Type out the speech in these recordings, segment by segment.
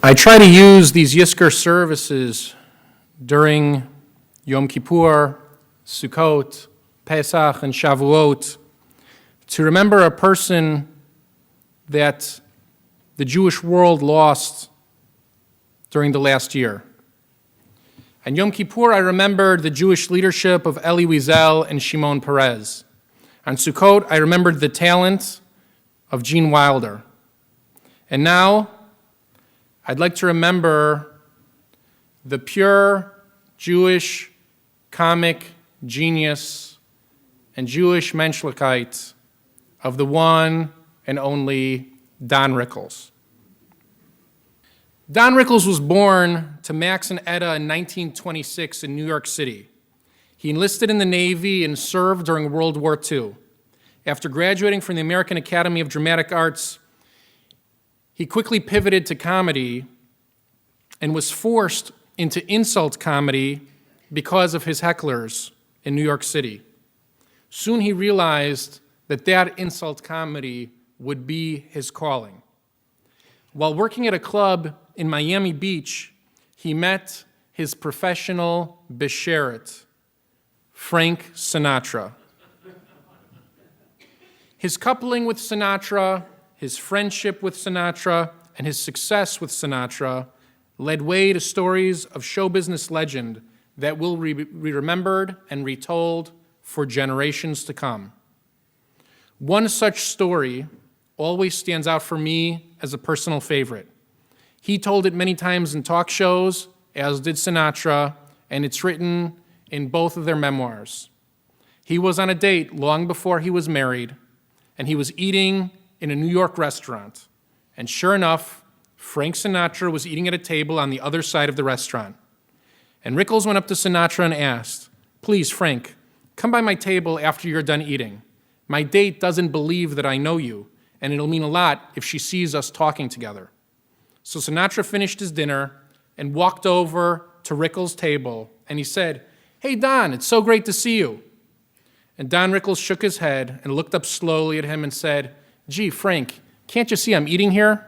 I try to use these Yizkor services during Yom Kippur, Sukkot, Pesach, and Shavuot to remember a person that the Jewish world lost during the last year. On Yom Kippur, I remembered the Jewish leadership of Elie Wiesel and Shimon Peres. On Sukkot, I remembered the talent of Gene Wilder. And now, I'd like to remember the pure Jewish comic genius and Jewish Menschlichkeit of the one and only Don Rickles. Don Rickles was born to Max and Etta in 1926 in New York City. He enlisted in the Navy and served during World War II. After graduating from the American Academy of Dramatic Arts, he quickly pivoted to comedy and was forced into insult comedy because of his hecklers in New York City. Soon he realized that insult comedy would be his calling. While working at a club in Miami Beach, he met his professional besheret, Frank Sinatra. His coupling with Sinatra, his friendship with Sinatra, and his success with Sinatra led way to stories of show business legend that will be remembered and retold for generations to come. One such story always stands out for me as a personal favorite. He told it many times in talk shows, as did Sinatra, and it's written in both of their memoirs. He was on a date long before he was married, and he was eating in a New York restaurant. And sure enough, Frank Sinatra was eating at a table on the other side of the restaurant. And Rickles went up to Sinatra and asked, "Please, Frank, come by my table after you're done eating. My date doesn't believe that I know you, and it'll mean a lot if she sees us talking together." So Sinatra finished his dinner and walked over to Rickles' table, and he said, "Hey, Don, it's so great to see you." And Don Rickles shook his head and looked up slowly at him and said, "Gee, Frank, can't you see I'm eating here?"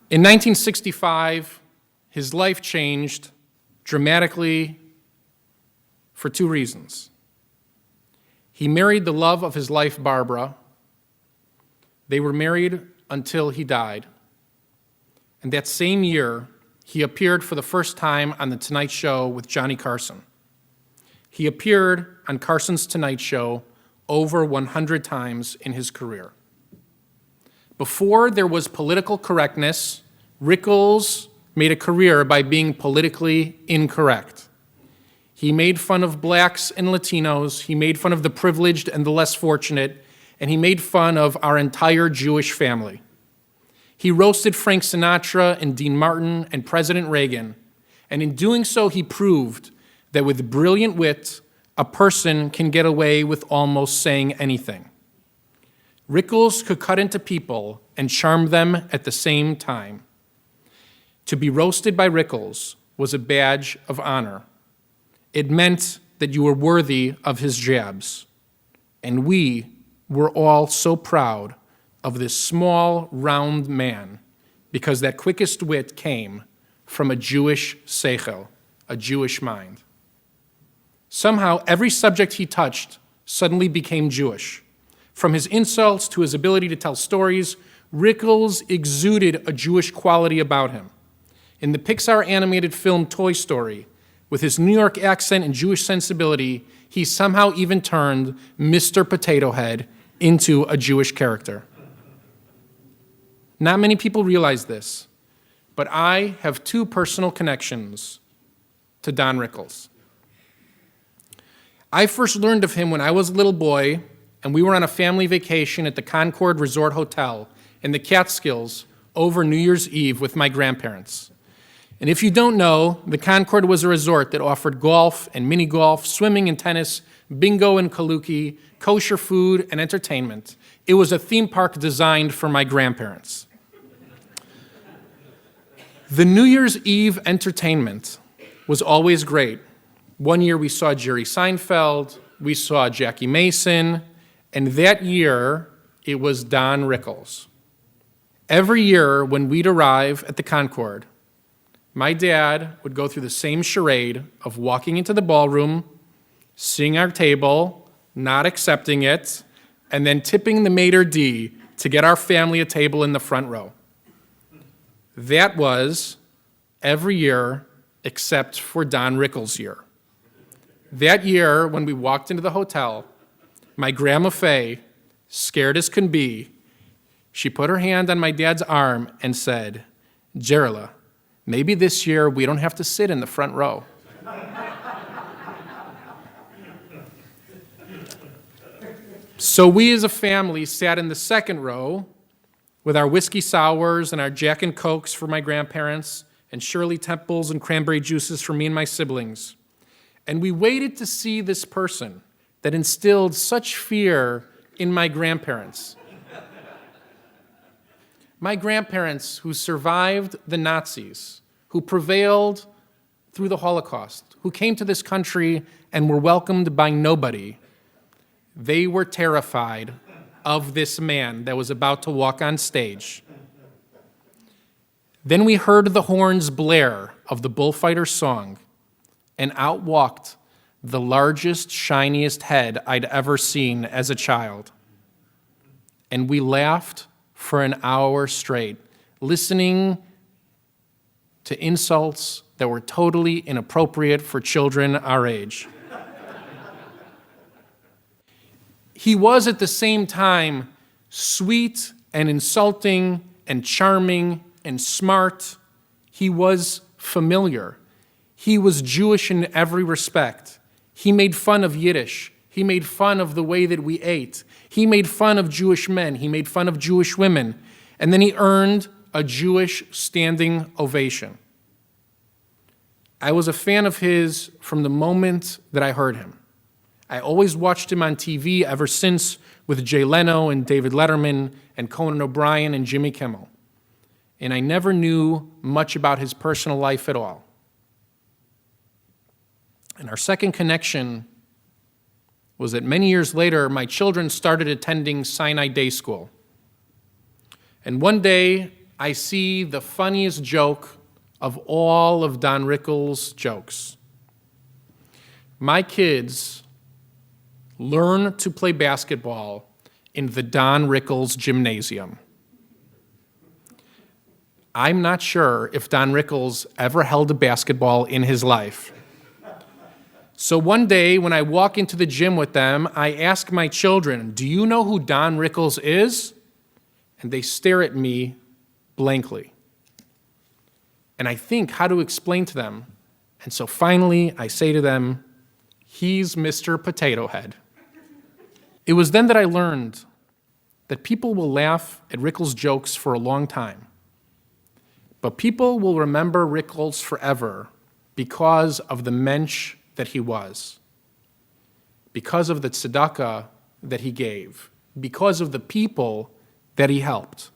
In 1965, his life changed dramatically for two reasons. He married the love of his life, Barbara. They were married until he died. And that same year, he appeared for the first time on The Tonight Show with Johnny Carson. He appeared on Carson's Tonight Show over 100 times in his career. Before there was political correctness, Rickles made a career by being politically incorrect. He made fun of blacks and Latinos, he made fun of the privileged and the less fortunate, and he made fun of our entire Jewish family. He roasted Frank Sinatra and Dean Martin and President Reagan, and in doing so he proved that with brilliant wit, a person can get away with almost saying anything. Rickles could cut into people and charm them at the same time. To be roasted by Rickles was a badge of honor. It meant that you were worthy of his jabs. And we were all so proud of this small, round man because that quickest wit came from a Jewish seichel, a Jewish mind. Somehow, every subject he touched suddenly became Jewish. From his insults to his ability to tell stories, Rickles exuded a Jewish quality about him. In the Pixar animated film Toy Story, with his New York accent and Jewish sensibility, he somehow even turned Mr. Potato Head into a Jewish character. Not many people realize this, but I have two personal connections to Don Rickles. I first learned of him when I was a little boy, and we were on a family vacation at the Concord Resort Hotel in the Catskills over New Year's Eve with my grandparents. And if you don't know, the Concord was a resort that offered golf and mini golf, swimming and tennis, bingo and kaluki, kosher food and entertainment. It was a theme park designed for my grandparents. The New Year's Eve entertainment was always great. One year we saw Jerry Seinfeld, we saw Jackie Mason, and that year it was Don Rickles. Every year when we'd arrive at the Concord, my dad would go through the same charade of walking into the ballroom, seeing our table, not accepting it, and then tipping the maitre d' to get our family a table in the front row. That was every year except for Don Rickles' year. That year, when we walked into the hotel, my Grandma Faye, scared as can be, she put her hand on my dad's arm and said, "Gerala, maybe this year we don't have to sit in the front row." So we as a family sat in the second row with our whiskey sours and our Jack and Cokes for my grandparents and Shirley Temples and cranberry juices for me and my siblings. And we waited to see this person that instilled such fear in my grandparents. My grandparents who survived the Nazis, who prevailed through the Holocaust, who came to this country and were welcomed by nobody, they were terrified of this man that was about to walk on stage. Then we heard the horns blare of the bullfighter song, and out walked the largest, shiniest head I'd ever seen as a child. And we laughed for an hour straight, listening to insults that were totally inappropriate for children our age. He was at the same time sweet and insulting and charming and smart. He was familiar. He was Jewish in every respect. He made fun of Yiddish. He made fun of the way that we ate. He made fun of Jewish men. He made fun of Jewish women. And then he earned a Jewish standing ovation. I was a fan of his from the moment that I heard him. I always watched him on TV ever since with Jay Leno and David Letterman and Conan O'Brien and Jimmy Kimmel. And I never knew much about his personal life at all. And our second connection was that many years later, my children started attending Sinai Day School. And one day, I see the funniest joke of all of Don Rickles' jokes. My kids learn to play basketball in the Don Rickles Gymnasium. I'm not sure if Don Rickles ever held a basketball in his life. So one day when I walk into the gym with them, I ask my children, "Do you know who Don Rickles is?" And they stare at me blankly. And I think how to explain to them. And so finally I say to them, "He's Mr. Potato Head." It was then that I learned that people will laugh at Rickles' jokes for a long time. But people will remember Rickles forever because of the mensch that he was, because of the tzedakah that he gave, because of the people that he helped.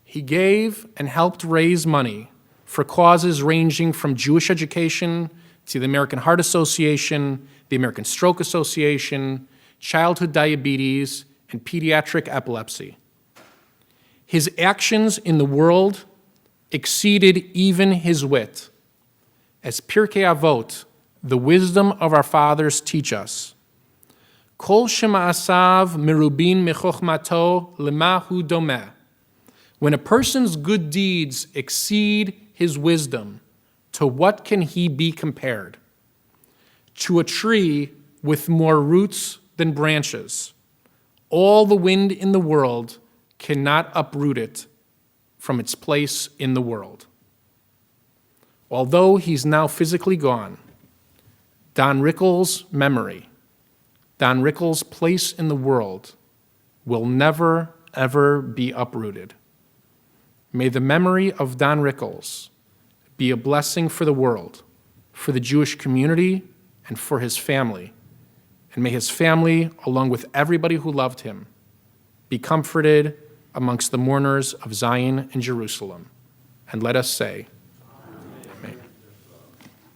He gave and helped raise money for causes ranging from Jewish education to the American Heart Association, the American Stroke Association, childhood diabetes, and pediatric epilepsy. His actions in the world exceeded even his wit. As Pirkei Avot, the wisdom of our fathers, teach us, Kol shema'asav merubin mechochmato lemahu domeh. When a person's good deeds exceed his wisdom, to what can he be compared? To a tree with more roots than branches. All the wind in the world cannot uproot it from its place in the world. Although he's now physically gone, Don Rickles' memory, Don Rickles' place in the world will never, ever be uprooted. May the memory of Don Rickles be a blessing for the world, for the Jewish community, and for his family. And may his family, along with everybody who loved him, be comforted amongst the mourners of Zion and Jerusalem. And let us say,